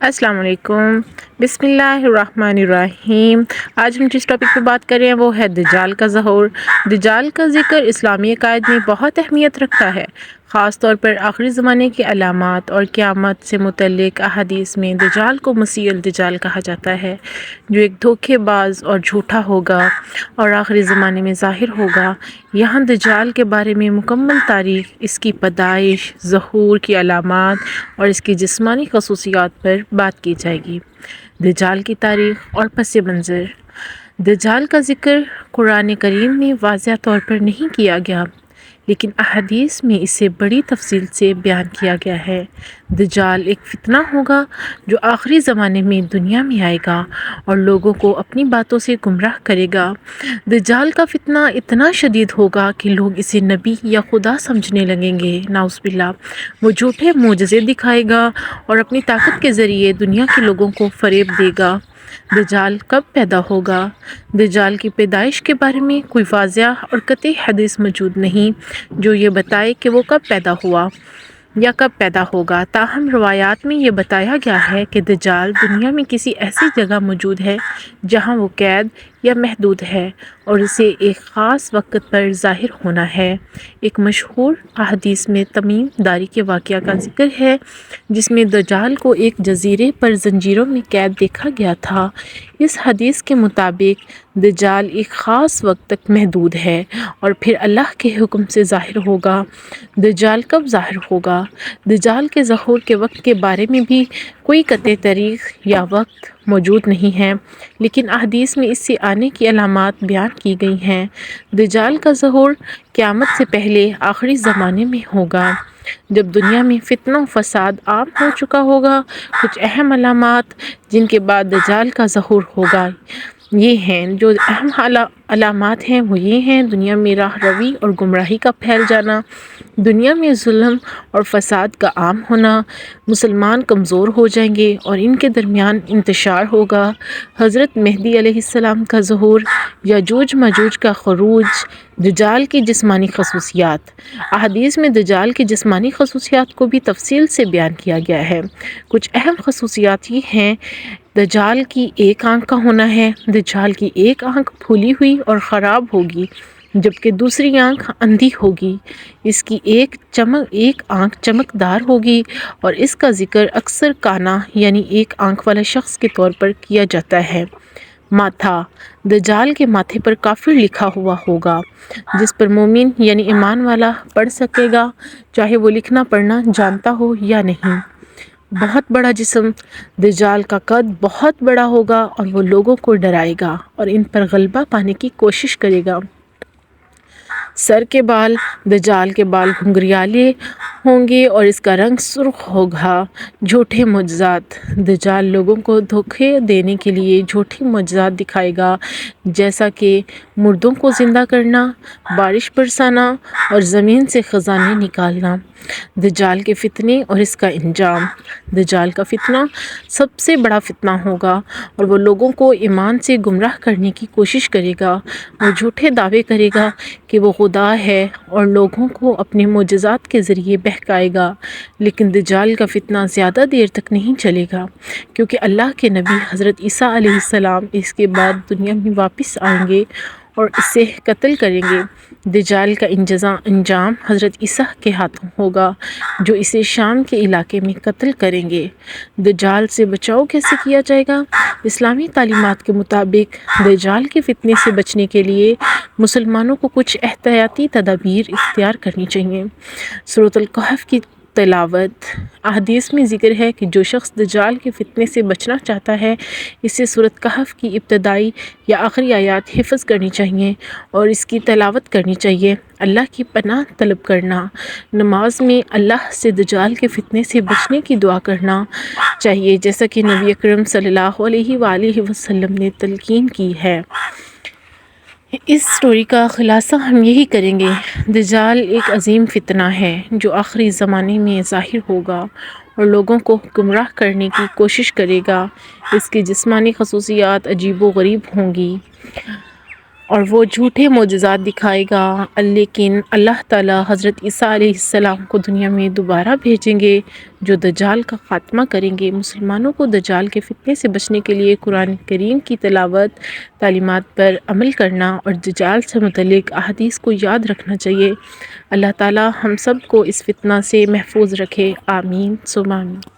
السلام علیکم۔ بسم اللہ الرحمن الرحیم۔ آج ہم جس ٹاپک پہ بات کر رہے ہیں وہ ہے دجال کا ظہور۔ دجال کا ذکر اسلامی عقائد میں بہت اہمیت رکھتا ہے، خاص طور پر آخری زمانے کی علامات اور قیامت سے متعلق احادیث میں دجال کو مسیح الدجال کہا جاتا ہے، جو ایک دھوکے باز اور جھوٹا ہوگا اور آخری زمانے میں ظاہر ہوگا۔ یہاں دجال کے بارے میں مکمل تاریخ، اس کی پیدائش، ظہور کی علامات اور اس کی جسمانی خصوصیات پر بات کی جائے گی۔ دجال کی تاریخ اور پس منظر۔ دجال کا ذکر قرآن کریم میں واضح طور پر نہیں کیا گیا، لیکن احادیث میں اسے بڑی تفصیل سے بیان کیا گیا ہے۔ دجال ایک فتنہ ہوگا جو آخری زمانے میں دنیا میں آئے گا اور لوگوں کو اپنی باتوں سے گمراہ کرے گا۔ دجال کا فتنہ اتنا شدید ہوگا کہ لوگ اسے نبی یا خدا سمجھنے لگیں گے، نعوذ باللہ۔ وہ جھوٹے معجزے دکھائے گا اور اپنی طاقت کے ذریعے دنیا کے لوگوں کو فریب دے گا۔ دجال کب پیدا ہوگا؟ دجال کی پیدائش کے بارے میں کوئی واضح اور قطعی حدیث موجود نہیں جو یہ بتائے کہ وہ کب پیدا ہوا یا کب پیدا ہوگا، تاہم روایات میں یہ بتایا گیا ہے کہ دجال دنیا میں کسی ایسی جگہ موجود ہے جہاں وہ قید یا محدود ہے اور اسے ایک خاص وقت پر ظاہر ہونا ہے۔ ایک مشہور حدیث میں تمیم داری کے واقعہ کا ذکر ہے، جس میں دجال کو ایک جزیرے پر زنجیروں میں قید دیکھا گیا تھا۔ اس حدیث کے مطابق دجال ایک خاص وقت تک محدود ہے اور پھر اللہ کے حکم سے ظاہر ہوگا۔ دجال کب ظاہر ہوگا؟ دجال کے ظہور کے وقت کے بارے میں بھی کوئی قطعی تاریخ یا وقت موجود نہیں ہے، لیکن احادیث میں اس سے آنے کی علامات بیان کی گئی ہیں۔ دجال کا ظہور قیامت سے پہلے آخری زمانے میں ہوگا، جب دنیا میں فتنہ و فساد عام ہو چکا ہوگا۔ کچھ اہم علامات جن کے بعد دجال کا ظہور ہوگا یہ ہیں، جو اہم علامات ہیں وہ یہ ہیں: دنیا میں راہ روی اور گمراہی کا پھیل جانا، دنیا میں ظلم اور فساد کا عام ہونا، مسلمان کمزور ہو جائیں گے اور ان کے درمیان انتشار ہوگا، حضرت مہدی علیہ السلام کا ظہور، یاجوج ماجوج کا خروج۔ دجال کی جسمانی خصوصیات۔ احادیث میں دجال کی جسمانی خصوصیات کو بھی تفصیل سے بیان کیا گیا ہے۔ کچھ اہم خصوصیات یہ ہیں: دجال کی ایک آنکھ کا ہونا ہے۔ دجال کی ایک آنکھ پھولی ہوئی اور خراب ہوگی، جبکہ دوسری آنکھ اندھی ہوگی۔ اس کی ایک آنکھ چمکدار ہوگی اور اس کا ذکر اکثر کانا یعنی ایک آنکھ والا شخص کے طور پر کیا جاتا ہے۔ ماتھا۔ دجال کے ماتھے پر کافر لکھا ہوا ہوگا، جس پر مومن یعنی ایمان والا پڑھ سکے گا، چاہے وہ لکھنا پڑھنا جانتا ہو یا نہیں۔ بہت بڑا جسم۔ دجال کا قد بہت بڑا ہوگا اور وہ لوگوں کو ڈرائے گا اور ان پر غلبہ پانے کی کوشش کرے گا۔ سر کے بال۔ دجال کے بال گھنگریالے ہوں گے اور اس کا رنگ سرخ ہوگا۔ جھوٹے معجزات۔ دجال لوگوں کو دھوکے دینے کے لیے جھوٹے معجزات دکھائے گا، جیسا کہ مردوں کو زندہ کرنا، بارش برسانا اور زمین سے خزانے نکالنا۔ دجال کے فتنے اور اس کا انجام۔ دجال کا فتنہ سب سے بڑا فتنہ ہوگا اور وہ لوگوں کو ایمان سے گمراہ کرنے کی کوشش کرے گا۔ وہ جھوٹے دعوے کرے گا کہ وہ خدا ہے اور لوگوں کو اپنے معجزات کے ذریعے بہکائے گا، لیکن دجال کا فتنہ زیادہ دیر تک نہیں چلے گا، کیونکہ اللہ کے نبی حضرت عیسیٰ علیہ السلام اس کے بعد دنیا میں واپس آئیں گے اور اسے قتل کریں گے۔ دجال کا انجام حضرت عیسیٰ کے ہاتھوں ہوگا، جو اسے شام کے علاقے میں قتل کریں گے۔ دجال سے بچاؤ کیسے کیا جائے گا؟ اسلامی تعلیمات کے مطابق دجال کے فتنے سے بچنے کے لیے مسلمانوں کو کچھ احتیاطی تدابیر اختیار کرنی چاہیے۔ سورۃ الکہف کی تلاوت۔ احادیث میں ذکر ہے کہ جو شخص دجال کے فتنے سے بچنا چاہتا ہے، اسے سورۃ کہف کی ابتدائی یا آخری آیات حفظ کرنی چاہیے اور اس کی تلاوت کرنی چاہیے۔ اللہ کی پناہ طلب کرنا۔ نماز میں اللہ سے دجال کے فتنے سے بچنے کی دعا کرنا چاہیے، جیسا کہ نبی اکرم صلی اللہ علیہ وآلہ وسلم نے تلقین کی ہے۔ اس سٹوری کا خلاصہ ہم یہی کریں گے: دجال ایک عظیم فتنہ ہے جو آخری زمانے میں ظاہر ہوگا اور لوگوں کو گمراہ کرنے کی کوشش کرے گا۔ اس کی جسمانی خصوصیات عجیب و غریب ہوں گی۔ اور وہ جھوٹے معجزات دکھائے گا، لیکن اللہ تعالیٰ حضرت عیسیٰ علیہ السلام کو دنیا میں دوبارہ بھیجیں گے جو دجال کا خاتمہ کریں گے۔ مسلمانوں کو دجال کے فتنے سے بچنے کے لیے قرآن کریم کی تلاوت، تعلیمات پر عمل کرنا اور دجال سے متعلق احادیث کو یاد رکھنا چاہیے۔ اللہ تعالیٰ ہم سب کو اس فتنہ سے محفوظ رکھے، آمین ثم آمین۔